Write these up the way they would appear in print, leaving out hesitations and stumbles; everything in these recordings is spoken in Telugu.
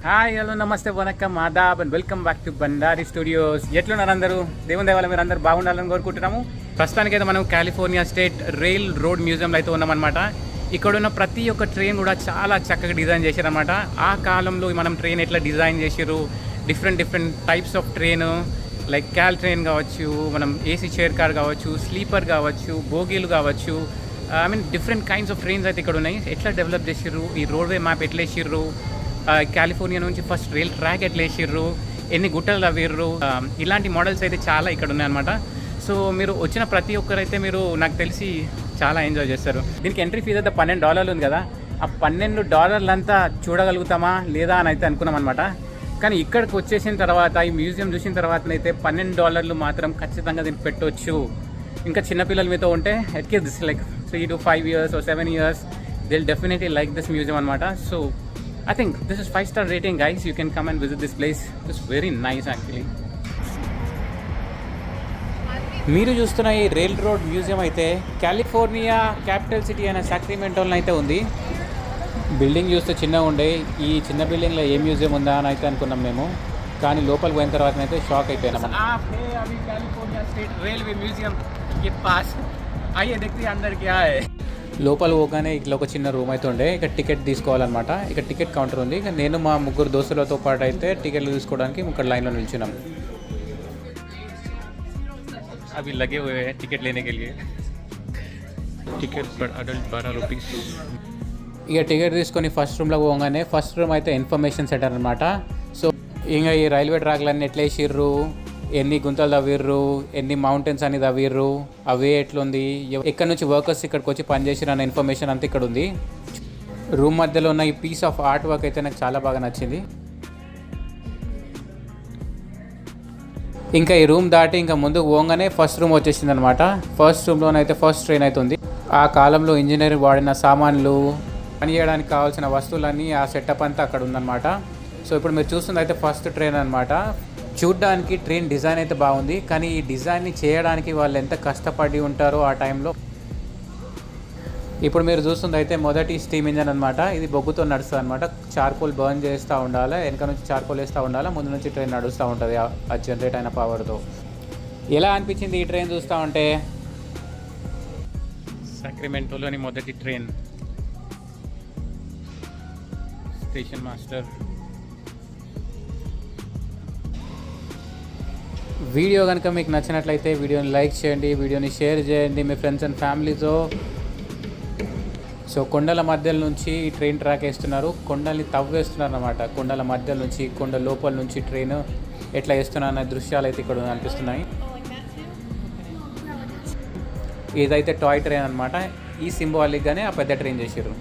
Hi hello namaste vanakkam adaab and welcome back to Bandari studios. ఎట్లున్నారు అందరూ? దేవుని దయ వల్ల మీరు అందరూ బాగుండాలని కోరుకుంటున్నాము. ప్రస్తుతానికైతే మనం కాలిఫోర్నియా స్టేట్ రైల్ రోడ్ మ్యూజియంలో అయితే ఉన్నామన్నమాట. ఇక్కడున్న ప్రతి ఒక్క ట్రైన్ కూడా చాలా చక్కగా డిజైన్ చేశారనమాట. ఆ కాలంలో మనం ట్రైన్ ఎట్లా డిజైన్ చేసారు, different types of train like క్యాల్ ట్రైన్ కావచ్చు, మనం ఏసీ చైర్ కార్ కావచ్చు, స్లీపర్ కావచ్చు, బోగీలు కావచ్చు, I mean different kinds of trains అయితే ఇక్కడ ఉన్నాయి. ఎట్లా డెవలప్ చేసిర్రు, ఈ రోడ్వే మ్యాప్ ఎట్లా వేసిర్రు, కాలిఫోర్నియా నుంచి ఫస్ట్ రైల్ ట్రాక్ ఎట్లా వేసిర్రు, ఎన్ని గుట్టలు తవ్విర్రు, ఇలాంటి మోడల్స్ అయితే చాలా ఇక్కడ ఉన్నాయన్నమాట. సో మీరు వచ్చిన ప్రతి ఒక్కరైతే మీరు నాకు తెలిసి చాలా ఎంజాయ్ చేస్తారు. దీనికి ఎంట్రీ ఫీజు అయితే $12 ఉంది కదా, ఆ $12 అంతా చూడగలుగుతామా లేదా అని అయితే అనుకున్నాం అనమాట. కానీ ఇక్కడికి వచ్చేసిన తర్వాత, ఈ మ్యూజియం చూసిన తర్వాతనైతే $12 మాత్రం ఖచ్చితంగా దీనికి పెట్టవచ్చు. ఇంకా చిన్నపిల్లలు మీతో ఉంటే ఎట్కే this like 3 to 5 years or 7 years they'll definitely like this museum అనమాట. So I think this is 5-star rating guys. You can come and visit this place. It's very nice actually. మీరు చూస్తున్న ఈ రైల్ రోడ్ మ్యూజియం అయితే కాలిఫోర్నియా క్యాపిటల్ సిటీ అయిన సాక్రమెంటోలో అయితే ఉంది. బిల్డింగ్ చూస్తే చిన్నగా ఉండే, ఈ చిన్న బిల్డింగ్లో ఏ మ్యూజియం ఉందా అని అయితే అనుకున్నాం మేము. కానీ లోపలికి పోయిన తర్వాత అయితే షాక్ అయిపోయినాం. కాలిఫోర్నియా స్టేట్ రైల్వే మ్యూజియం के पास आइए देखते हैं अंदर क्या है. లోపల పోగానే ఇట్లా ఒక చిన్న రూమ్ అయితే ఉండే, ఇక్కడ టికెట్ తీసుకోవాలన్నమాట. ఇక్కడ టికెట్ కౌంటర్ ఉంది. నేను మా ముగ్గురు దోస్తులతో పాటు అయితే టికెట్లు తీసుకోవడానికి ఇక్కడ లైన్లో నిల్చున్నాం. అవి లగే हुए हैं टिकट लेने के लिए. Ticket per adult ₹12. ఇక టికెట్ తీసుకొని ఫస్ట్ రూమ్లో పోగానే, ఫస్ట్ రూమ్ అయితే ఇన్ఫర్మేషన్ సెంటర్ అనమాట. సో ఇంకా ఈ రైల్వే ట్రాక్లన్నీ ఎట్లా వేసిర్రు, ఎన్ని గుంతలు తవ్విర్రు, ఎన్ని మౌంటైన్స్ అని తవ్విర్రు, అవే ఎట్లుంది, ఇక్కడ నుంచి వర్కర్స్ ఇక్కడికి వచ్చి పనిచేసిన అన్న ఇన్ఫర్మేషన్ అంతా ఇక్కడ ఉంది. రూమ్ మధ్యలో ఉన్న ఈ పీస్ ఆఫ్ ఆర్ట్ వర్క్ అయితే నాకు చాలా బాగా నచ్చింది. ఇంకా ఈ రూమ్ దాటి ఇంకా ముందుకు పోగానే ఫస్ట్ రూమ్ వచ్చేసింది అనమాట. ఫస్ట్ రూమ్లోనైతే ఫస్ట్ ట్రైన్ అయితే ఉంది. ఆ కాలంలో ఇంజనీరింగ్ వాడిన సామాన్లు, పని చేయడానికి కావాల్సిన వస్తువులన్నీ, ఆ సెటప్ అంతా అక్కడ ఉందన్నమాట. సో ఇప్పుడు మీరు చూస్తుంది అయితే ఫస్ట్ ట్రైన్ అనమాట. చూడ్డానికి ట్రైన్ డిజైన్ అయితే బాగుంది, కానీ ఈ డిజైన్ని చేయడానికి వాళ్ళు ఎంత కష్టపడి ఉంటారో ఆ టైంలో. ఇప్పుడు మీరు చూస్తుంది అయితే మొదటి స్టీమ్ ఇంజన్ అనమాట. ఇది బొగ్గుతో నడుస్తుంది అనమాట. చార్కోల్ బర్న్ చేస్తూ ఉండాలి, వెనక నుంచి చార్కోల్ వేస్తూ ఉండాలి, ముందు నుంచి ట్రైన్ నడుస్తూ ఉంటుంది ఆ జనరేట్ అయిన పవర్తో. ఎలా అనిపించింది ఈ ట్రైన్ చూస్తూ ఉంటే? సాక్రమెంటోలోని మొదటి ట్రైన్. Station master. వీడియో కనుక మీకు నచ్చినట్లయితే వీడియోని లైక్ చేయండి, వీడియోని షేర్ చేయండి మీ ఫ్రెండ్స్ అండ్ ఫ్యామిలీతో. సో కొండల మధ్యలో నుంచి ట్రైన్ ట్రాక్ వేస్తున్నారు, కొండల్ని తవ్వేస్తున్నారు అనమాట. కొండల మధ్యలో నుంచి, కొండ లోపల నుంచి ట్రైన్ ఎట్లా వేస్తున్నారు అనే దృశ్యాలు అయితే ఇక్కడ అనిపిస్తున్నాయి. ఇదైతే టాయ్ ట్రైన్ అనమాట. ఈ సింబాలిక్గానే ఆ పెద్ద ట్రైన్ చేసారు.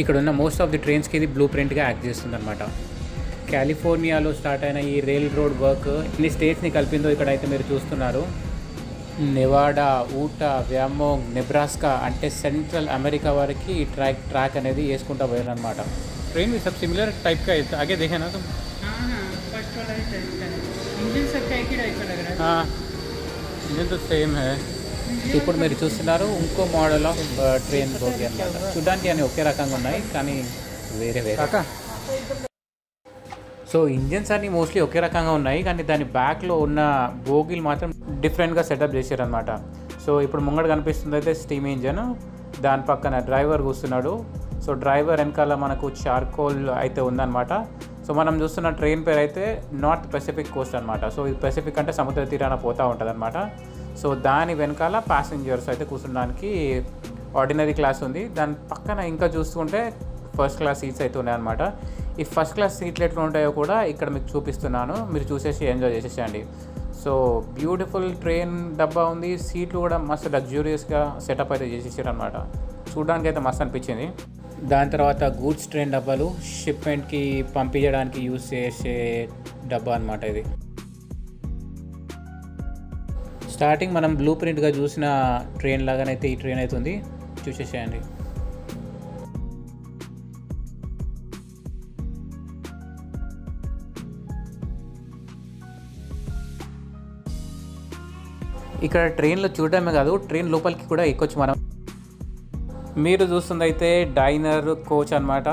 ఇక్కడ ఉన్న మోస్ట్ ఆఫ్ ది ట్రైన్స్కి ఇది బ్లూ ప్రింట్గా యాక్ట్ చేస్తుంది అనమాట. కాలిఫోర్నియాలో స్టార్ట్ అయిన ఈ రైల్ రోడ్ వర్క్ ఎన్ని స్టేట్స్ని కలిపిందో ఇక్కడైతే మీరు చూస్తున్నారు. నెవాడా, ఊటా, వ్యామోంగ్, నెబ్రాస్కా అంటే సెంట్రల్ అమెరికా వరకు ఈ ట్రాక్ అనేది వేసుకుంటా పోయారు అనమాట. ట్రైన్ भी सब सिमिलर टाइप का है, आगे देखे ना तुम? हाँ, इंजन तो सेम है. ఇప్పుడు మీరు చూస్తున్నారు ఇంకో మోడల్ ఆఫ్ ట్రైన్ బోగి అనమాట. చూడడానికి అన్నీ ఒకే రకంగా ఉన్నాయి, కానీ వేరే వేరే. సో ఇంజన్స్ అన్నీ మోస్ట్లీ ఒకే రకంగా ఉన్నాయి, కానీ దాని బ్యాక్లో ఉన్న బోగీలు మాత్రం డిఫరెంట్గా సెటప్ చేశారనమాట. సో ఇప్పుడు ముంగడ కనిపిస్తుంది అయితే స్టీమ్ ఇంజన్, దాని పక్కన డ్రైవర్ కూర్చున్నాడు. సో డ్రైవర్ వెనకాల మనకు చార్కోల్ అయితే ఉందన్నమాట. సో మనం చూస్తున్న ట్రైన్ పేరు అయితే నార్త్ పెసిఫిక్ కోస్ట్ అనమాట. సో ఇది పెసిఫిక్ అంటే సముద్ర తీరాన పోతూ ఉంటుంది అనమాట. సో దాని వెనకాల ప్యాసింజర్స్ అయితే కూర్చోడానికి ఆర్డినరీ క్లాస్ ఉంది. దాని పక్కన ఇంకా చూస్తుంటే ఫస్ట్ క్లాస్ సీట్స్ అయితే ఉన్నాయన్నమాట. ఈ ఫస్ట్ క్లాస్ సీట్లు ఎట్లా ఉంటాయో కూడా ఇక్కడ మీకు చూపిస్తున్నాను, మీరు చూసేసి ఎంజాయ్ చేసేసేయండి. సో బ్యూటిఫుల్ ట్రైన్ డబ్బా ఉంది, సీట్లు కూడా మస్తు లగ్జూరియస్గా సెటప్ అయితే చేసేసారు అనమాట. చూడడానికి అయితే మస్తు అనిపించింది. దాని తర్వాత గూడ్స్ ట్రైన్ డబ్బాలు, షిప్మెంట్కి పంపించడానికి యూజ్ చేసే డబ్బా అనమాట ఇది. స్టార్టింగ్ మనం బ్లూ ప్రింట్గా చూసిన ట్రైన్ లాగానైతే ఈ ట్రైన్ అవుతుంది, చూసేసేయండి. ఇక్కడ ట్రైన్లో చూడడమే కాదు, ట్రైన్ లోపలికి కూడా ఎక్కొచ్చు మనం. మీరు చూస్తుంది అయితే డైనర్ కోచ్ అనమాట.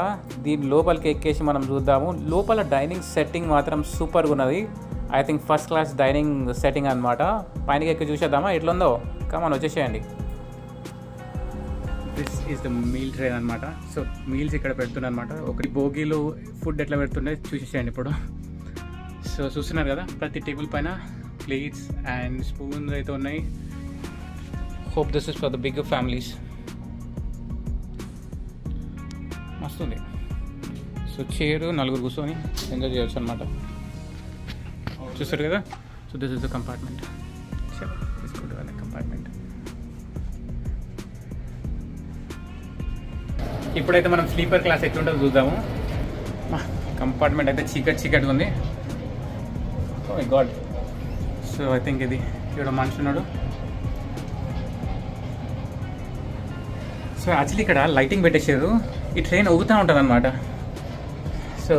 దీని లోపలికి ఎక్కేసి మనం చూద్దాము. లోపల డైనింగ్ సెట్టింగ్ మాత్రం సూపర్గా ఉన్నది. I think first class dining setting అనమాట. పైనకి ఎక్కి చూసేద్దామా ఎట్లుందో. కమాన్ వచ్చేసేయండి. This is the meal tray అనమాట. సో మీల్స్ ఇక్కడ పెడుతున్నారు అనమాట. ఒకటి భోగిలో ఫుడ్ ఎట్లా పెడుతుండే చూసేసేయండి ఇప్పుడు. సో చూస్తున్నారు కదా, ప్రతి టేబుల్ పైన ప్లేట్స్ అండ్ స్పూన్స్ అయితే ఉన్నాయి. Hope this is for the big families. మస్తుంది. సో చైరు 4 కూర్చొని ఎంజాయ్ చేయొచ్చు అనమాట. చూస్తారు కదా. So this is the compartment. Compartment. ఇప్పుడైతే మనం స్లీపర్ క్లాస్ ఎట్లుంటుందో చూద్దాము. కంపార్ట్మెంట్ అయితే చీకటిగా ఉంది. Oh my God. So I think ఇది ఇక్కడ మనిషి ఉన్నాడు. సో యాక్చువల్లీ ఇక్కడ లైటింగ్ పెట్టేసారు. ఈ ట్రైన్ ఊగుతూ ఉంటుంది అనమాట. సో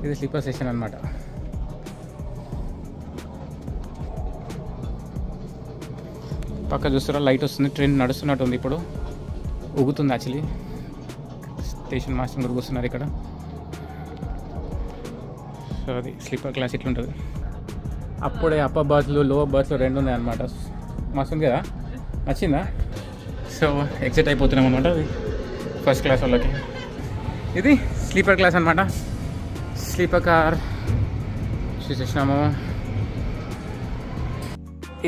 ఇది స్లీపర్ సెషన్ అనమాట. పక్క చూస్తారా లైట్ వస్తుంది. ట్రైన్ నడుస్తున్నట్టు ఉంది. ఇప్పుడు ఊగుతుంది యాక్చువల్లీ. స్టేషన్ మాస్టర్ కూడా కూర్చున్నారు ఇక్కడ. సో అది స్లీపర్ క్లాస్ ఇట్లుంటుంది. అప్పుడే అప్పర్ బర్త్లు లోవర్ బర్త్లు 2 ఉన్నాయి అనమాట. మస్తు ఉంది కదా, నచ్చిందా? సో ఎగ్జిట్ అయిపోతున్నాం అనమాట ఫస్ట్ క్లాస్ వాళ్ళకి. ఇది స్లీపర్ క్లాస్ అనమాట. స్లీపర్ కార్ చూసేసినాము.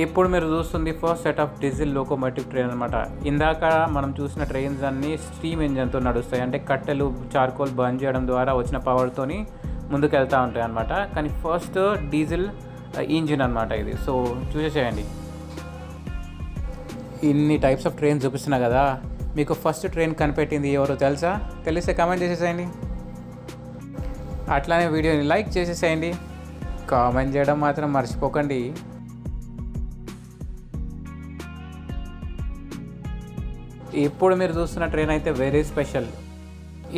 ఇప్పుడు మీరు చూస్తుంది first set of diesel locomotive train అనమాట. ఇందాక మనం చూసిన ట్రైన్స్ అన్నీ స్టీమ్ ఇంజన్తో నడుస్తాయి. అంటే కట్టెలు చార్కోల్ బర్న్ చేయడం ద్వారా వచ్చిన పవర్తోని ముందుకు వెళ్తూ ఉంటాయి అనమాట. కానీ ఫస్ట్ డీజిల్ ఇంజిన్ అనమాట ఇది. సో చూసేసేయండి. ఇన్ని టైప్స్ ఆఫ్ ట్రైన్స్ చూపిస్తున్నా కదా, మీకు ఫస్ట్ ట్రైన్ కనిపెట్టింది ఎవరో తెలుసా? తెలిస్తే కామెంట్ చేసేసేయండి. అట్లానే వీడియోని లైక్ చేసేసేయండి. కామెంట్ చేయడం మాత్రం మర్చిపోకండి. ఇప్పుడు మీరు చూస్తున్న ట్రైన్ అయితే వెరీ స్పెషల్.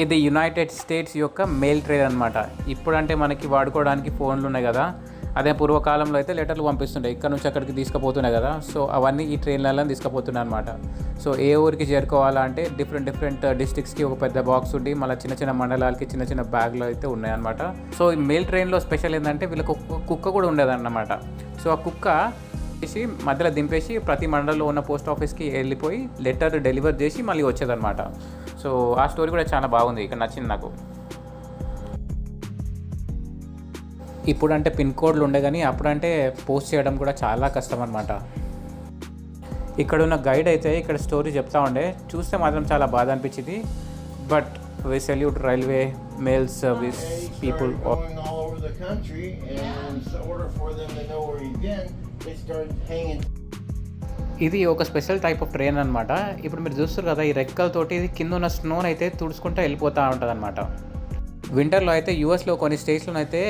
ఇది యునైటెడ్ స్టేట్స్ యొక్క మెయిల్ ట్రైన్ అనమాట. ఇప్పుడంటే మనకి వాడుకోవడానికి ఫోన్లు ఉన్నాయి కదా, అదే పూర్వకాలంలో అయితే లెటర్లు పంపిస్తుండే, ఇక్కడ నుంచి అక్కడికి తీసుకుపోతున్నాయి కదా. సో అవన్నీ ఈ ట్రైన్లలో తీసుకుపోతున్నాయి అనమాట. సో ఏ ఊరికి చేరుకోవాలంటే డిఫరెంట్ డిస్ట్రిక్ట్స్కి ఒక పెద్ద బాక్స్ ఉండి మళ్ళీ చిన్న మండలాలకి చిన్న బ్యాగ్లు అయితే ఉన్నాయన్నమాట. సో ఈ మెయిల్ ట్రైన్లో స్పెషల్ ఏంటంటే వీళ్ళకి కుక్క కూడా ఉండేదన్నమాట. సో ఆ కుక్క మధ్యలో దింపేసి ప్రతి మండలంలో ఉన్న పోస్ట్ ఆఫీస్కి వెళ్ళిపోయి లెటర్ డెలివర్ చేసి మళ్ళీ వచ్చేదన్నమాట. సో ఆ స్టోరీ కూడా చాలా బాగుంది, ఇక్కడ నచ్చింది నాకు. ఇప్పుడు అంటే పిన్ కోడ్లు ఉండే కానీ అప్పుడంటే పోస్ట్ చేయడం కూడా చాలా కష్టం అనమాట. ఇక్కడ ఉన్న గైడ్ అయితే ఇక్కడ స్టోరీ చెప్తా ఉండే, చూస్తే మాత్రం చాలా బాధ అనిపించింది. But we salute railway mail service people. ఇది ఒక స్పెషల్ టైప్ ఆఫ్ ట్రైన్ అనమాట. ఇప్పుడు మీరు చూస్తారు కదా, ఈ రెక్కలతోటి ఇది కింద ఉన్న స్నోని అయితే తుడుచుకుంటూ వెళ్ళిపోతూ ఉంటుంది అనమాట. వింటర్లో అయితే యూఎస్లో కొన్ని స్టేట్స్లో అయితే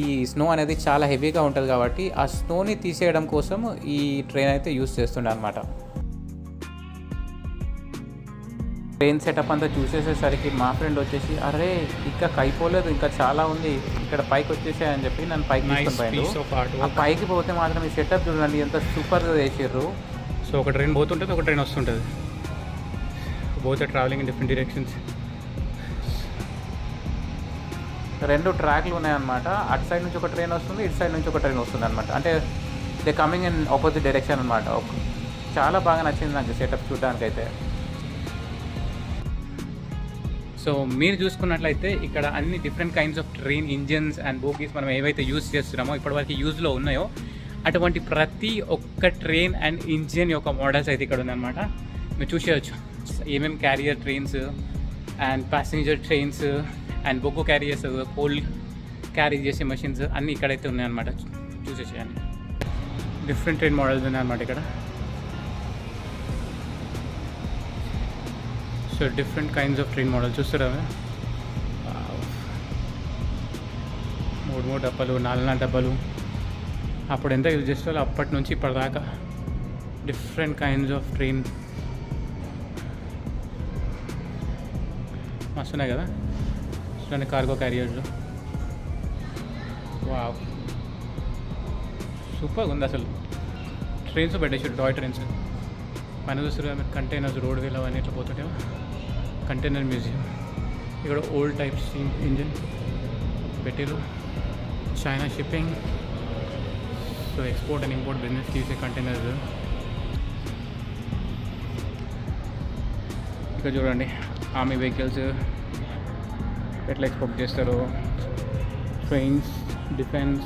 ఈ స్నో అనేది చాలా హెవీగా ఉంటుంది కాబట్టి ఆ స్నోని తీసేయడం కోసం ఈ ట్రైన్ అయితే యూస్ చేస్తుండే అనమాట. ట్రైన్ సెటప్ అంతా చూసేసేసరికి మా ఫ్రెండ్ వచ్చేసి, అరే ఇంకా అయిపోలేదు, ఇంకా చాలా ఉంది, ఇక్కడ పైకి వచ్చేసాయని చెప్పి నన్ను పైకి తీసుకొని పోయాడు. ఆ పైకి పోతే మాత్రం ఈ సెటప్ చూడండి ఎంత సూపర్గా చేసారు. సో ఒక ట్రైన్ పోతుంటుంది, ఒక ట్రైన్ వస్తుంటుంది. Both travelling in different directions. 2 ట్రాక్లు ఉన్నాయన్నమాట. అటు సైడ్ నుంచి ఒక ట్రైన్ వస్తుంది, ఇటు సైడ్ నుంచి ఒక ట్రైన్ వస్తుంది అనమాట. అంటే they coming in opposite direction అనమాట. చాలా బాగా నచ్చింది నాకు సెటప్ చూడడానికైతే. సో మీరు చూసుకున్నట్లయితే ఇక్కడ అన్ని different kinds of train engines and bogies మనం ఏవైతే యూజ్ చేస్తున్నామో ఇప్పటివరకు యూజ్లో ఉన్నాయో అటువంటి ప్రతి ఒక్క ట్రైన్ అండ్ ఇంజిన్ యొక్క మోడల్స్ అయితే ఇక్కడ ఉందన్నమాట. మీరు చూసేయచ్చు ఏమేమి carrier trains and passenger trains and బొగ్గు క్యారియర్స్, కోల్ క్యారీ చేసే మెషిన్స్ అన్నీ ఇక్కడైతే ఉన్నాయన్నమాట. చూసేసేయండి. డిఫరెంట్ ట్రైన్ మోడల్స్ ఉన్నాయన్నమాట ఇక్కడ. So different kinds of train model చూస్తారా? 3 డబ్బాలు, 4 డబ్బాలు. అప్పుడు ఎంత యూజ్ చేస్తారో అప్పటి నుంచి ఇప్పటిదాకా డిఫరెంట్ కైండ్స్ ఆఫ్ ట్రైన్ వస్తున్నాయి కదా. చూడండి కార్గో క్యారియర్స్. వావ్ సూపర్గా ఉంది అసలు. ట్రైన్స్ పెట్టేసాడు, టాయ్ ట్రైన్స్. పైన చూస్తారు మీరు కంటైనర్స్ రోడ్ వేలో అవన్నీ ఇట్లా పోతుంటేమో కంటైనర్ మ్యూజియం. ఇక్కడ ఓల్డ్ టైప్ స్టీమ్ ఇంజిన్ పెట్టారు. China shipping, so export and import బిజినెస్కి యూసే కంటైనర్స్. ఇక్కడ చూడండి ఆర్మీ వెహికల్స్ ఎట్లా ఎక్స్పోర్ట్ చేస్తారు. Trains, defence,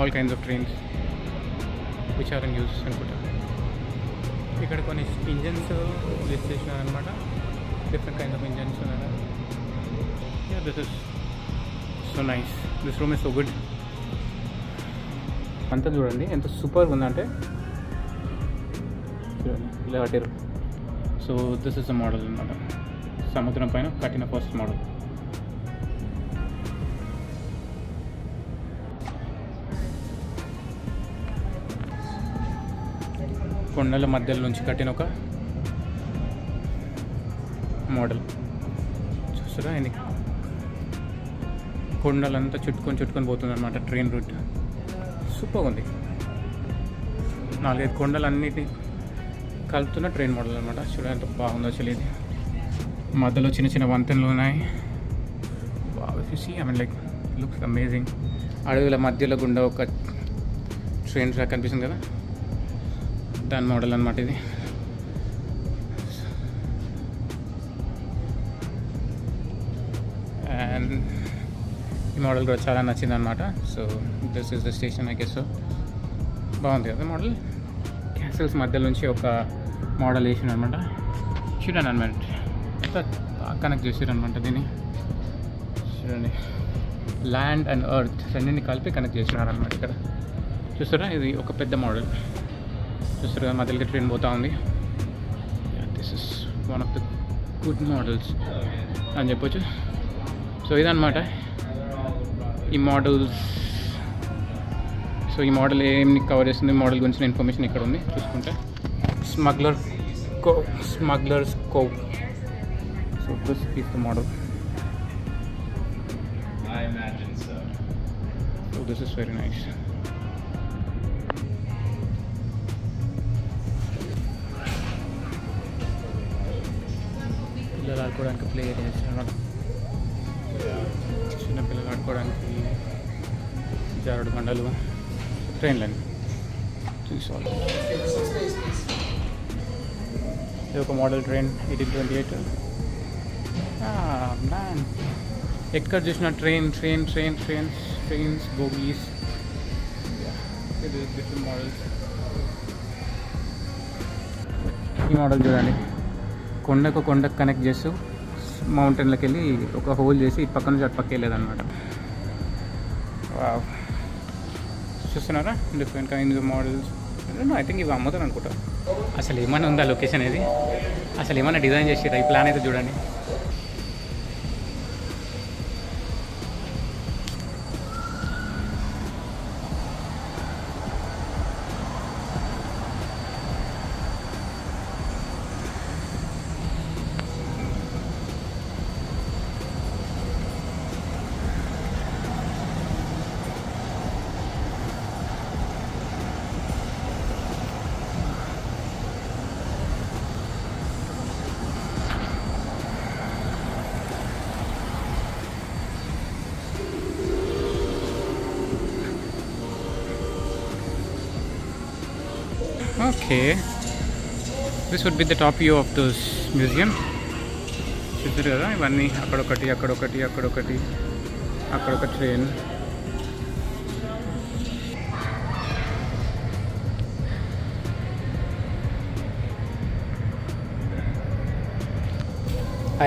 all kinds of trains which are in use అనుకుంటా. ఇక్కడ కొన్ని ఇంజన్స్ లిస్ట్ చేసినారనమాట, డిఫరెంట్ కైండ్స్ ఆఫ్ ఇంజన్స్ ఉన్నారు. This is so nice, this room is so good. అంతా చూడండి ఎంత సూపర్ ఉందంటే, చూడండి ఇలా కట్టారు. So this is the model అనమాట, సముద్రం పైన కట్టిన ఫస్ట్ మోడల్. కొండల మధ్యలో నుంచి కట్టిన ఒక మోడల్ చూస్తారా. ఇది కొండలంతా చుట్టుకొని పోతుంది అనమాట ట్రైన్ రూట్. సూపర్ ఉంది. 4-5 కొండలన్నిటి కలుపుతున్న ట్రైన్ మోడల్ అనమాట. చూడండి ఎంత బాగుందో అసలు. ఇది మధ్యలో చిన్న చిన్న వంతెనలు ఉన్నాయి. I mean like looks amazing. అడవుల మధ్యలో గుండా ఒక ట్రైన్ ట్రాక్ కనిపిస్తుంది కదా, దాని మోడల్ అనమాట ఇది. అండ్ ఈ మోడల్ కూడా చాలా నచ్చింది అనమాట. So this is the station I guess. So బాగుంది కదా మోడల్. క్యాసల్స్ మధ్య నుంచి ఒక మోడల్ వేసిన అనమాట. చూడండి అనమాట కనెక్ట్ చేసారు అనమాట దీన్ని. చూడండి ల్యాండ్ అండ్ ఎర్త్ రెండింటిని కలిపి కనెక్ట్ చేసినారు అనమాట. ఇక్కడ చూస్తారా, ఇది ఒక పెద్ద మోడల్. చూస్తారు కదా మధ్యలోకి ట్రైన్ పోతూ ఉంది. This is one of the good models అని చెప్పొచ్చు. సో ఇదన్నమాట ఈ మోడల్స్. సో ఈ మోడల్ ఏమి కవర్ చేస్తుంది, మోడల్ గురించిన ఇన్ఫర్మేషన్ ఇక్కడ ఉంది చూసుకుంటే. Smugglers CoV. So this is the model. So this is very nice. పిల్లలు ఆడుకోవడానికి ప్లే ఏరియాస్ అన్నమాట. చిన్నపిల్లలు ఆడుకోవడానికి జారుడు బండలు, ట్రైన్లని చూసుకోవాలి. ఇది ఒక మోడల్ ట్రైన్ 1828. మ్యాన్ ఎక్కడ చూసిన ట్రైన్స్ బోగీస్. ఇది డిఫరెంట్ మోడల్స్. ఈ మోడల్ చూడండి, కొండకు కనెక్ట్ చేస్తూ మౌంటైన్లోకి వెళ్ళి ఒక హోల్ చేసి ఇటు పక్క నుంచి అటు పక్క వెళ్ళేదన్నమాట. చూస్తున్నారా different kinds of models. I think ఇవి అమ్ముతాను అనుకుంటా. అసలు ఏమైనా ఉందా లొకేషన్ ఇది, అసలు ఏమైనా డిజైన్ చేసిరా ఈ ప్లాన్ అయితే చూడండి. Okay, this would be the top view of this museum. చూసారు కదా ఇవన్నీ, అక్కడొక train.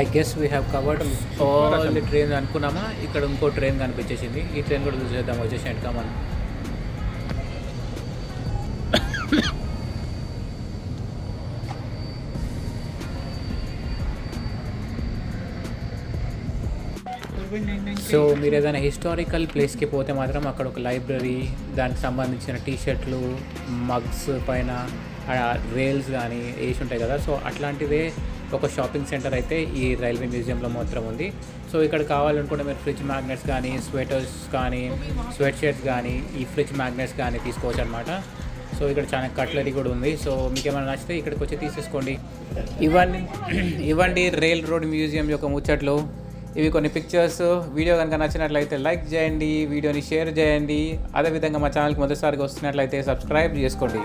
I guess we have covered all the train అనుకున్నామా. ఇక్కడ ఇంకో ట్రైన్ కనిపించేసింది. ఈ ట్రైన్ కూడా చూసేద్దాం, వచ్చేసేయండి కమన్. సో మీరు ఏదైనా హిస్టారికల్ ప్లేస్కి పోతే మాత్రం అక్కడ ఒక లైబ్రరీ, దానికి సంబంధించిన టీషర్ట్లు, మగ్స్ పైన రైల్స్ కానీ వేసి ఉంటాయి కదా, సో అట్లాంటిదే ఒక షాపింగ్ సెంటర్ అయితే ఈ రైల్వే మ్యూజియంలో మాత్రం ఉంది. సో ఇక్కడ కావాలనుకుంటే మీరు ఫ్రిడ్జ్ మ్యాగ్నెట్స్ కానీ, స్వెటర్స్ కానీ, స్వెట్ షర్ట్స్ కానీ, ఈ ఫ్రిడ్జ్ మ్యాగ్నెట్స్ కానీ తీసుకోవచ్చు అనమాట. సో ఇక్కడ చాలా కట్లరీ కూడా ఉంది. సో మీకు ఏమైనా నచ్చితే ఇక్కడికి వచ్చి తీసేసుకోండి. ఇవ్వండి రైల్ రోడ్ మ్యూజియం యొక్క ముచ్చట్లు. ఇవి కొన్ని పిక్చర్స్. వీడియో కనుక నచ్చినట్లయితే లైక్ చేయండి, వీడియోని షేర్ చేయండి. అదేవిధంగా మా ఛానల్కి మొదటిసారిగా వస్తున్నట్లయితే సబ్స్క్రైబ్ చేసుకోండి.